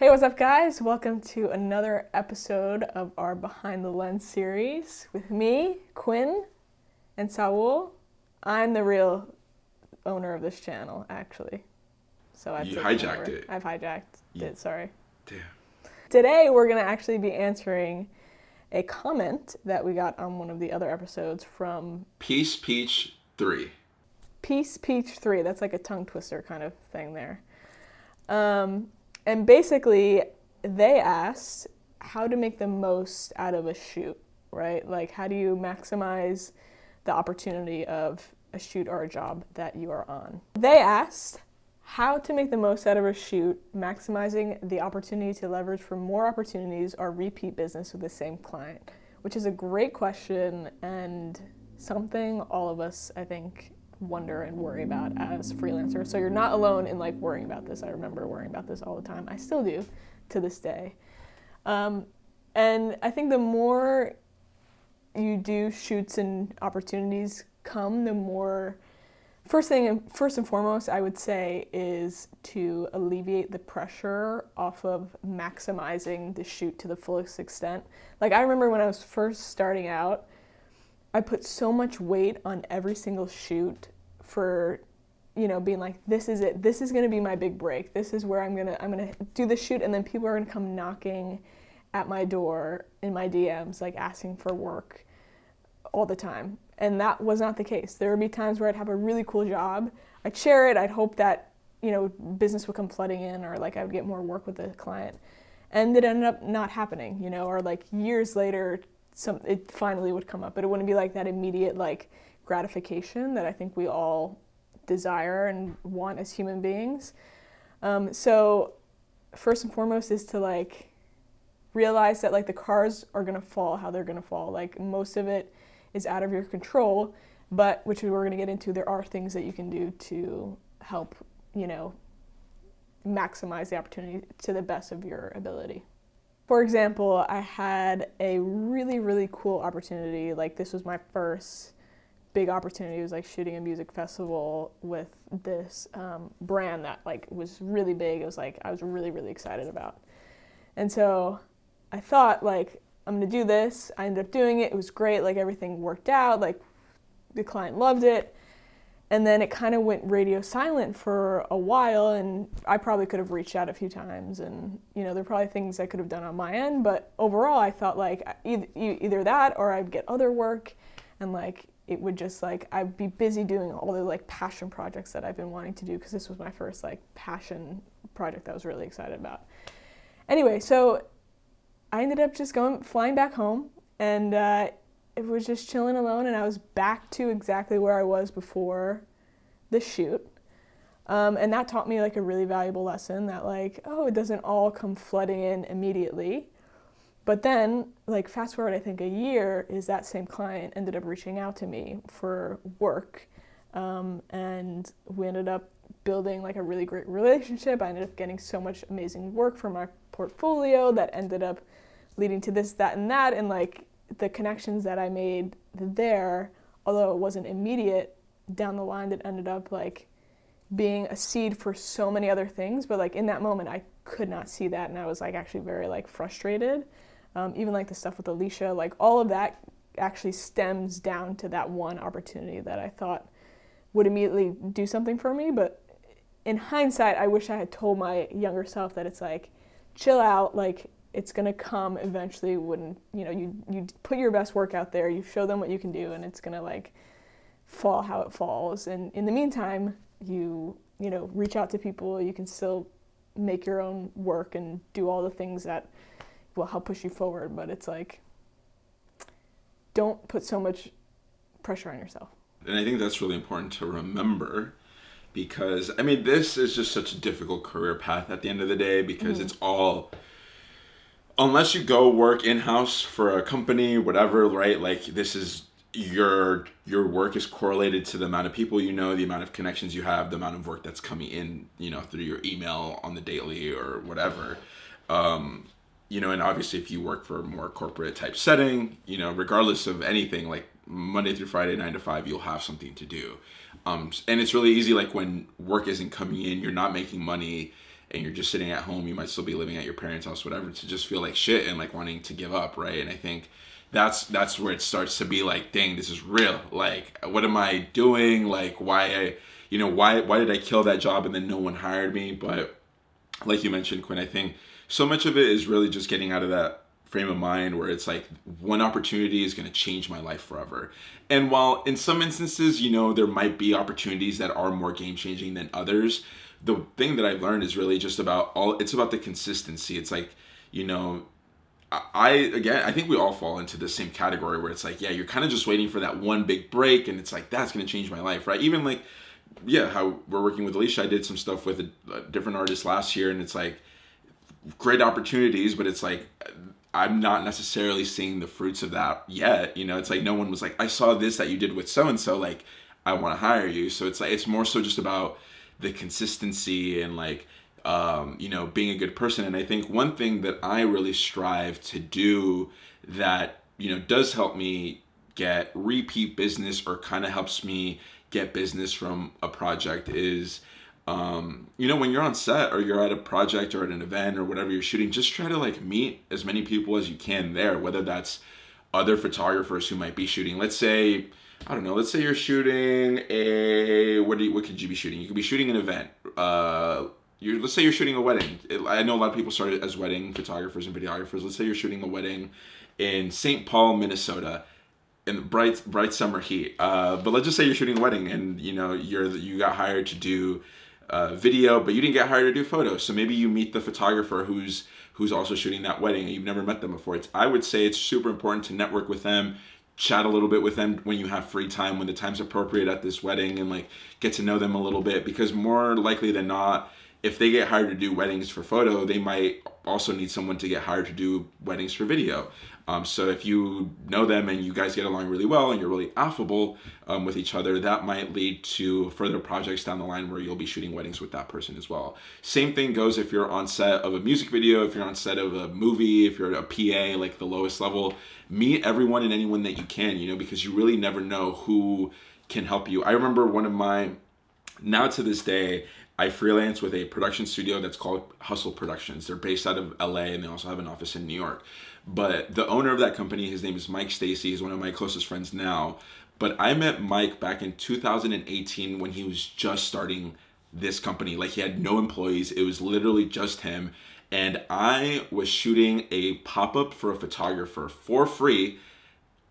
Hey, what's up, guys? Welcome to another episode of our Behind the Lens series with me, Quinn, and Saul. I'm the real owner of this channel, actually. So I've You taken hijacked over. it. I've hijacked it, sorry. Damn. Today, we're going to actually be answering a comment that we got on one of the other episodes from Peace Peach 3. Peace Peach 3. That's like a tongue twister kind of thing there. And basically, they asked how to make the most out of a shoot, right? Like, how do you maximize the opportunity of a shoot or a job that you are on? They asked how to make the most out of a shoot, maximizing the opportunity to leverage for more opportunities or repeat business with the same client, which is a great question and something all of us, I think, wonder and worry about as freelancers. So you're not alone in like worrying about this. I remember worrying about this all the time. I still do to this day. And I think the more you do shoots and opportunities come, the more first and foremost I would say is to alleviate the pressure off of maximizing the shoot to the fullest extent. Like I remember when I was first starting out, I put so much weight on every single shoot for, being like, this is it. This is going to be my big break. This is where I'm going to do the shoot, and then people are going to come knocking at my door in my DMs, like asking for work all the time. And that was not the case. There would be times where I'd have a really cool job. I'd share it. I'd hope that, business would come flooding in, or like I would get more work with the client. And it ended up not happening, or like years later, it finally would come up, but it wouldn't be like that immediate like gratification that I think we all desire and want as human beings. So first and foremost is to like realize that like the cars are gonna fall how they're gonna fall. Like most of it is out of your control, but which we're gonna get into, there are things that you can do to help, maximize the opportunity to the best of your ability. For example, I had a really, really cool opportunity. Like this was my first big opportunity. It was like shooting a music festival with this brand that like was really big. It was like I was really, really excited about. And so I thought like, I'm gonna do this. I ended up doing it. It was great. Like everything worked out. Like the client loved it. And then it kind of went radio silent for a while, and I probably could have reached out a few times, and there are probably things I could have done on my end, but overall I thought like either that or I'd get other work, and like it would just like I'd be busy doing all the like passion projects that I've been wanting to do, because this was my first like passion project that I was really excited about. Anyway, so I ended up just flying back home, and it was just chilling alone, and I was back to exactly where I was before the shoot. And that taught me like a really valuable lesson that like, it doesn't all come flooding in immediately. But then like fast forward, I think a year, is that same client ended up reaching out to me for work. And we ended up building like a really great relationship. I ended up getting so much amazing work for my portfolio that ended up leading to this, that, and that. And like, the connections that I made there, although it wasn't immediate, down the line that ended up like being a seed for so many other things. But like in that moment, I could not see that, and I was like actually very like frustrated. Even like the stuff with Alicia, like all of that actually stems down to that one opportunity that I thought would immediately do something for me. But in hindsight, I wish I had told my younger self that it's like, chill out, like it's gonna come eventually when you put your best work out there, you show them what you can do, and it's gonna like fall how it falls. And in the meantime, you reach out to people. You can still make your own work and do all the things that will help push you forward. But it's like, don't put so much pressure on yourself. And I think that's really important to remember, because I mean, this is just such a difficult career path at the end of the day, because it's all, unless you go work in-house for a company, whatever, right? Like this is your work is correlated to the amount of people the amount of connections you have, the amount of work that's coming in, through your email on the daily or whatever. And obviously if you work for a more corporate type setting, regardless of anything, like Monday through Friday, 9 to 5, you'll have something to do. And it's really easy, like when work isn't coming in, you're not making money, and you're just sitting at home, you might still be living at your parents' house, whatever, to just feel like shit and like wanting to give up, right? And I think that's where it starts to be like, dang, this is real. Like, what am I doing? Like, why did I kill that job and then no one hired me? But like you mentioned, Quinn, I think so much of it is really just getting out of that frame of mind where it's like one opportunity is going to change my life forever. And while in some instances, there might be opportunities that are more game changing than others, the thing that I've learned is really just it's about the consistency. It's like, I think we all fall into the same category where it's like, yeah, you're kind of just waiting for that one big break, and it's like, that's going to change my life, right? Even like, yeah, how we're working with Alicia, I did some stuff with a different artist last year, and it's like great opportunities, but it's like I'm not necessarily seeing the fruits of that yet. It's like no one was like, I saw this that you did with so and so, like I want to hire you. So it's like it's more so just about the consistency and like being a good person. And I think one thing that I really strive to do that does help me get repeat business or kind of helps me get business from a project is when you're on set or you're at a project or at an event or whatever you're shooting, just try to like meet as many people as you can there, whether that's other photographers who might be shooting. Let's say you're shooting what could you be shooting? You could be shooting an event. Let's say you're shooting a wedding. I know a lot of people started as wedding photographers and videographers. Let's say you're shooting a wedding in St. Paul, Minnesota, in the bright summer heat. But let's just say you're shooting a wedding and you got hired to do video, but you didn't get hired to do photos. So maybe you meet the photographer who's also shooting that wedding and you've never met them before. I would say it's super important to network with them, chat a little bit with them when you have free time, when the time's appropriate at this wedding, and like get to know them a little bit, because more likely than not, if they get hired to do weddings for photo, they might also need someone to get hired to do weddings for video. So if you know them and you guys get along really well and you're really affable with each other, that might lead to further projects down the line where you'll be shooting weddings with that person as well. Same thing goes if you're on set of a music video, if you're on set of a movie, if you're a PA, like the lowest level, meet everyone and anyone that you can, because you really never know who can help you. I remember now to this day, I freelance with a production studio that's called Hustle Productions. They're based out of LA and they also have an office in New York. But the owner of that company, his name is Mike Stacy. He's one of my closest friends now. But I met Mike back in 2018 when he was just starting this company. Like, he had no employees. It was literally just him. And I was shooting a pop-up for a photographer for free.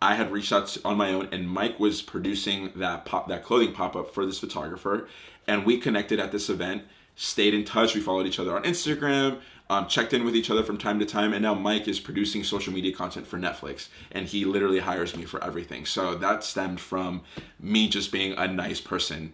I had reached out on my own, and Mike was producing that clothing pop-up for this photographer. And we connected at this event, stayed in touch. We followed each other on Instagram, checked in with each other from time to time. And now Mike is producing social media content for Netflix. And he literally hires me for everything. So that stemmed from me just being a nice person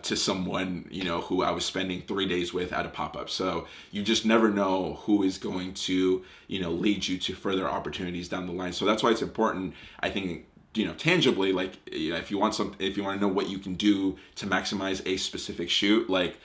to someone, who I was spending 3 days with at a pop-up. So you just never know who is going to, lead you to further opportunities down the line. So that's why it's important, I think, tangibly, like, if you want to know what you can do to maximize a specific shoot, like,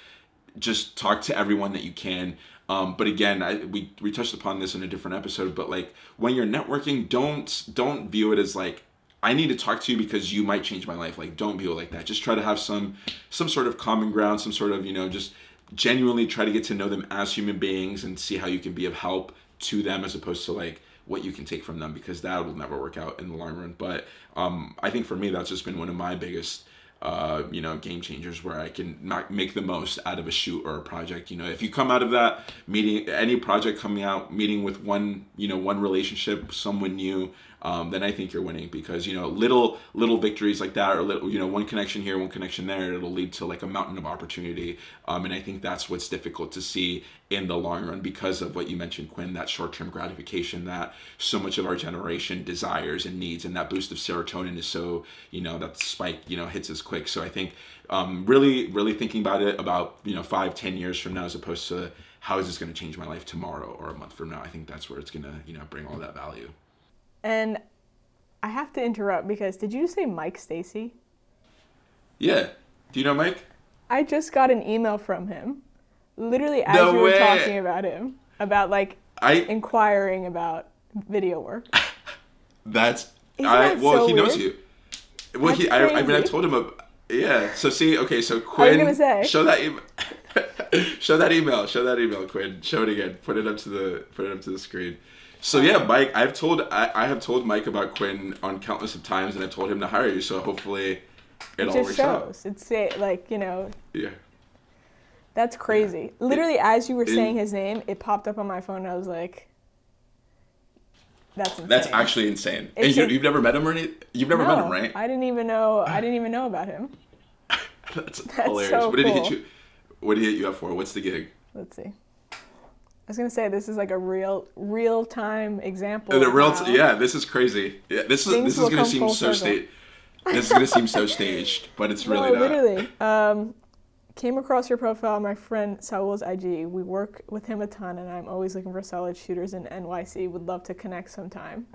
just talk to everyone that you can. But again, we touched upon this in a different episode, but like, when you're networking, don't view it as like, I need to talk to you because you might change my life. Like, don't view it like that. Just try to have some sort of common ground, some sort of, just genuinely try to get to know them as human beings and see how you can be of help to them, as opposed to like what you can take from them, because that will never work out in the long run. But I think for me, that's just been one of my biggest game changers, where I can make the most out of a shoot or a project. If you come out of that meeting, any project coming out, meeting with one relationship, someone new, then I think you're winning, because little victories like that, or one connection here, one connection there, it'll lead to like a mountain of opportunity. And I think that's what's difficult to see in the long run, because of what you mentioned, Quinn, that short-term gratification that so much of our generation desires and needs, and that boost of serotonin is so, that spike hits us quick. So I think really thinking about it about 5-10 years from now, as opposed to how is this going to change my life tomorrow or a month from now. I think that's where it's going to bring all that value. And I have to interrupt, because did you say Mike Stacy? Yeah. Do you know Mike? I just got an email from him, literally as you were talking about him, about inquiring about video work. He knows you. Well, That's I told him. Yeah. So see, okay. So Quinn, I was gonna say, show that email. Show that email. Show that email, Quinn. Show it again. Put it up to the screen. So yeah, Mike, I have told Mike about Quinn on countless of times, and I've told him to hire you. So hopefully, it all just works shows. out. It's like, you know. Yeah. That's crazy. Yeah. Literally, as you were saying his name, it popped up on my phone, and I was like, "That's insane." That's actually insane. And you've never met him or anything? You've never met him, right? I didn't even know about him. That's hilarious. So What did he cool. hit you? What did he hit you up for? What's the gig? Let's see. I was gonna say this is like a real time example. Yeah, this is crazy. Yeah, this is gonna seem so staged. This is gonna seem so staged, but it's really not. Literally. Came across your profile, my friend Saul's IG. We work with him a ton, and I'm always looking for solid shooters in NYC. Would love to connect sometime.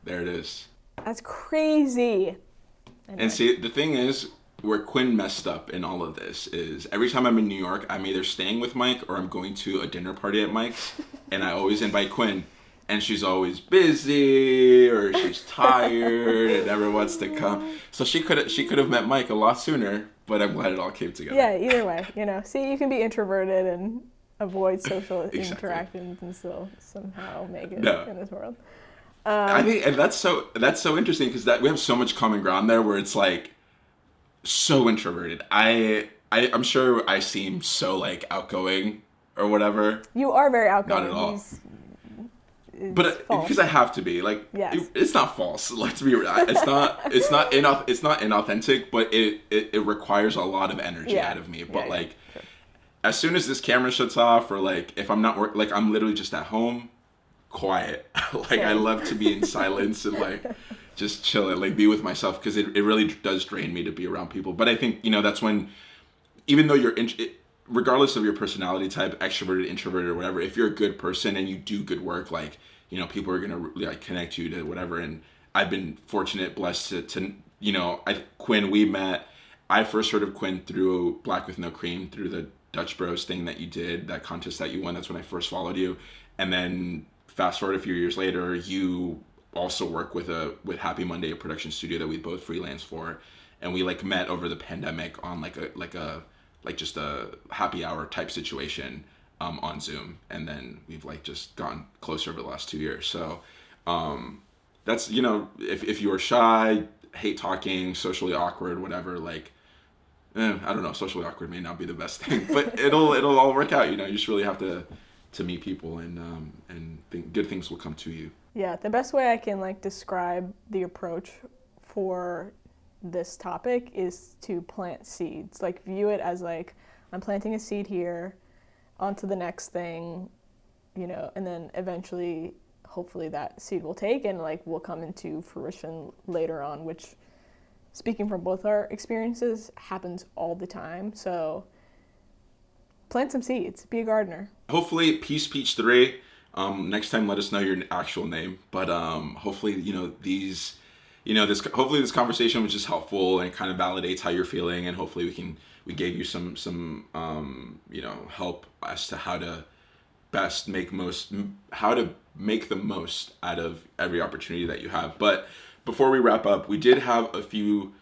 There it is. That's crazy. Anyway. And see, the thing is, where Quinn messed up in all of this is every time I'm in New York, I'm either staying with Mike or I'm going to a dinner party at Mike's, and I always invite Quinn, and she's always busy or she's tired and never wants to come. So she could have met Mike a lot sooner, but I'm glad it all came together. Yeah, either way, see, you can be introverted and avoid social interactions and still somehow make it in this world. I think, and that's so interesting because we have so much common ground there where it's like so introverted. I'm sure I seem so like outgoing or whatever. You are very outgoing. Not at all. But because I have to be, like, yes. It's not false. Let's be real. It's not inauthentic, but it requires a lot of energy out of me. But sure. As soon as this camera shuts off, or like if I'm not like I'm literally just at home, quiet. Like I love to be in silence and like just chill and like be with myself because it really does drain me to be around people. But I think that's when, even though you're regardless of your personality type, extroverted, introverted, or whatever, if you're a good person and you do good work, like, people are going to like connect you to whatever. And I've been fortunate, blessed to Quinn, we met, I first heard of Quinn through Black with No Cream, through the Dutch Bros thing that you did, that contest that you won. That's when I first followed you. And then fast forward a few years later, you also work with Happy Monday, a production studio that we both freelance for. And we like met over the pandemic on just a happy hour type situation on Zoom, and then we've like just gotten closer over the last 2 years. So that's if you are shy, hate talking, socially awkward, whatever, like I don't know, socially awkward may not be the best thing, but it'll all work out. You just really have to meet people and good things will come to you. Yeah, the best way I can like describe the approach for this topic is to plant seeds. Like view it as like I'm planting a seed here onto the next thing, and then eventually hopefully that seed will take and like will come into fruition later on, which, speaking from both our experiences, happens all the time. So plant some seeds, be a gardener. Hopefully Peace Peach 3, next time let us know your actual name, but hopefully hopefully this conversation was just helpful and kind of validates how you're feeling, and hopefully we gave you some help as to how to best make the most out of every opportunity that you have. But before we wrap up, we did have a few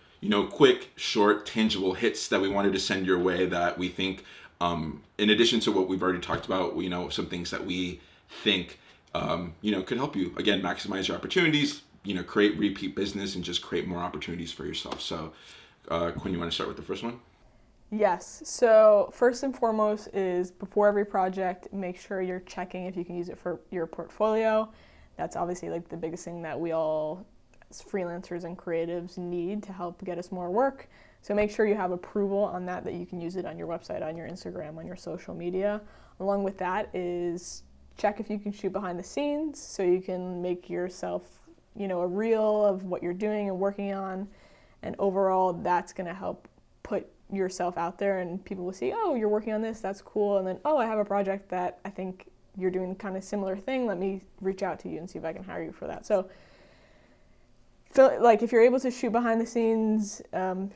quick, short, tangible hits that we wanted to send your way that we think, in addition to what we've already talked about, some things that we think could help you again maximize your opportunities, create repeat business and just create more opportunities for yourself. So, Quinn, you want to start with the first one? Yes. So first and foremost is before every project, make sure you're checking if you can use it for your portfolio. That's obviously like the biggest thing that we all as freelancers and creatives need to help get us more work. So make sure you have approval on that you can use it on your website, on your Instagram, on your social media. Along with that is check if you can shoot behind the scenes so you can make yourself a reel of what you're doing and working on, and overall that's going to help put yourself out there and people will see, oh, you're working on this, that's cool, and then, oh, I have a project that I think you're doing kind of similar thing, let me reach out to you and see if I can hire you for that. So if you're able to shoot behind the scenes,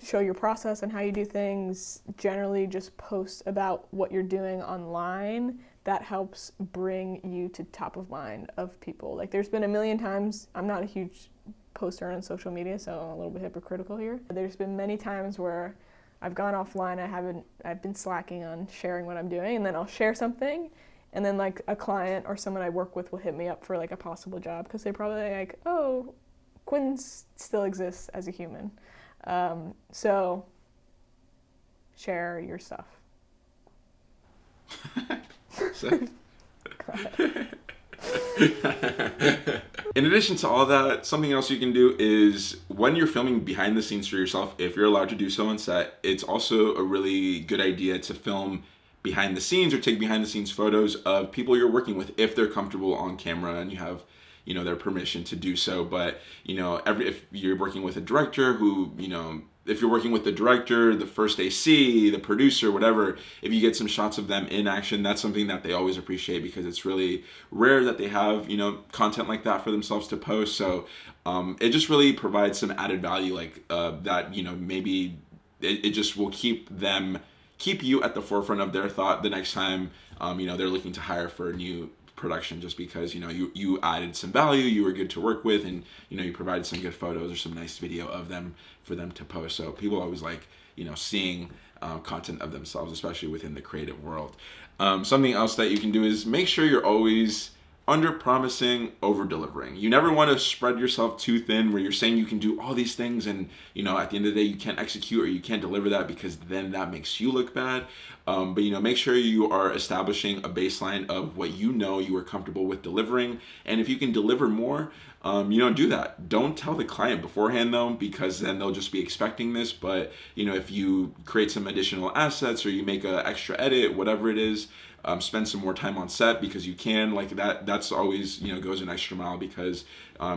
show your process and how you do things, generally just post about what you're doing online. That helps bring you to top of mind of people. Like there's been a million times, I'm not a huge poster on social media, so I'm a little bit hypocritical here. There's been many times where I've gone offline, I've been slacking on sharing what I'm doing, and then I'll share something, and then like a client or someone I work with will hit me up for like a possible job because they probably like, oh, Quinn still exists as a human. So share your stuff. In addition to all that, something else you can do is when you're filming behind the scenes for yourself, if you're allowed to do so on set, it's also a really good idea to film behind the scenes or take behind the scenes photos of people you're working with if they're comfortable on camera and you have, you know, their permission to do so. But, you know, if you're working with a director who, you know, if you're working with the director, the first AC, the producer, whatever, if you get some shots of them in action, that's something that they always appreciate because it's really rare that they have, you know, content like that for themselves to post. So it just really provides some added value like that, you know, maybe it just will keep you at the forefront of their thought the next time, you know, they're looking to hire for a new production, just because, you know, you added some value, you were good to work with, and, you know, you provided some good photos or some nice video of them for them to post. So people always like, you know, seeing content of themselves, especially within the creative world. Something else that you can do is make sure you're always under promising, over delivering. You never want to spread yourself too thin where you're saying you can do all these things and, you know, at the end of the day you can't execute or you can't deliver that, because then that makes you look bad. But, you know, make sure you are establishing a baseline of what you know you are comfortable with delivering. And if you can deliver more, you know, do that. Don't tell the client beforehand though, because then they'll just be expecting this. But, you know, if you create some additional assets or you make an extra edit, whatever it is, spend some more time on set because you can, like that's always, you know, goes an extra mile because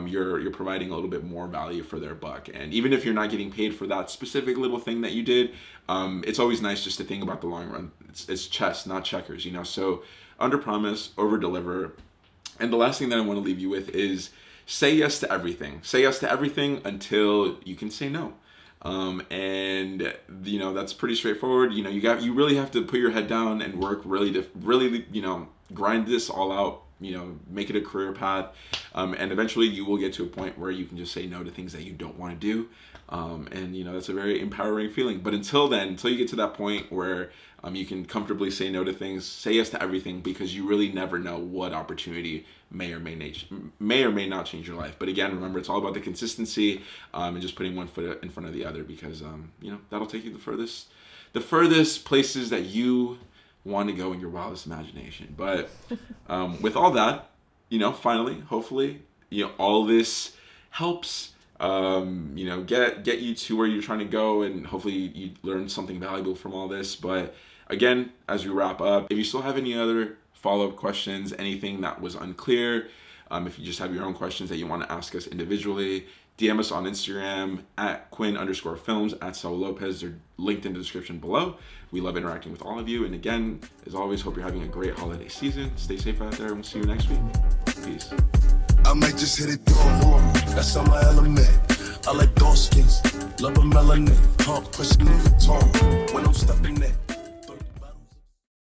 you're providing a little bit more value for their buck. And even if you're not getting paid for that specific little thing that you did, it's always nice just to think about the long run. It's chess, not checkers, you know. So under promise, over deliver. And the last thing that I want to leave you with is say yes to everything. Say yes to everything until you can say no. And you know, that's pretty straightforward. You know, you really have to put your head down and work really, you know, grind this all out, you know, make it a career path. And eventually you will get to a point where you can just say no to things that you don't want to do. And you know, that's a very empowering feeling. But until then, until you get to that point where you can comfortably say no to things, say yes to everything, because you really never know what opportunity may or may not change your life. But again, remember, it's all about the consistency and just putting one foot in front of the other, because you know, that'll take you the furthest places that you want to go in your wildest imagination. But with all that, you know, finally, hopefully, you know, all this helps you know, get you to where you're trying to go, and hopefully you learn something valuable from all this. But again, as we wrap up, if you still have any other follow-up questions, anything that was unclear, if you just have your own questions that you want to ask us individually, DM us on Instagram at Quinn_films, at Saul Lopez. They're linked in the description below. We love interacting with all of you. And again, as always, hope you're having a great holiday season. Stay safe out there, and we'll see you next week. Peace. I might just hit it through. That's on my element. I like dark skins, love a melanin, pushing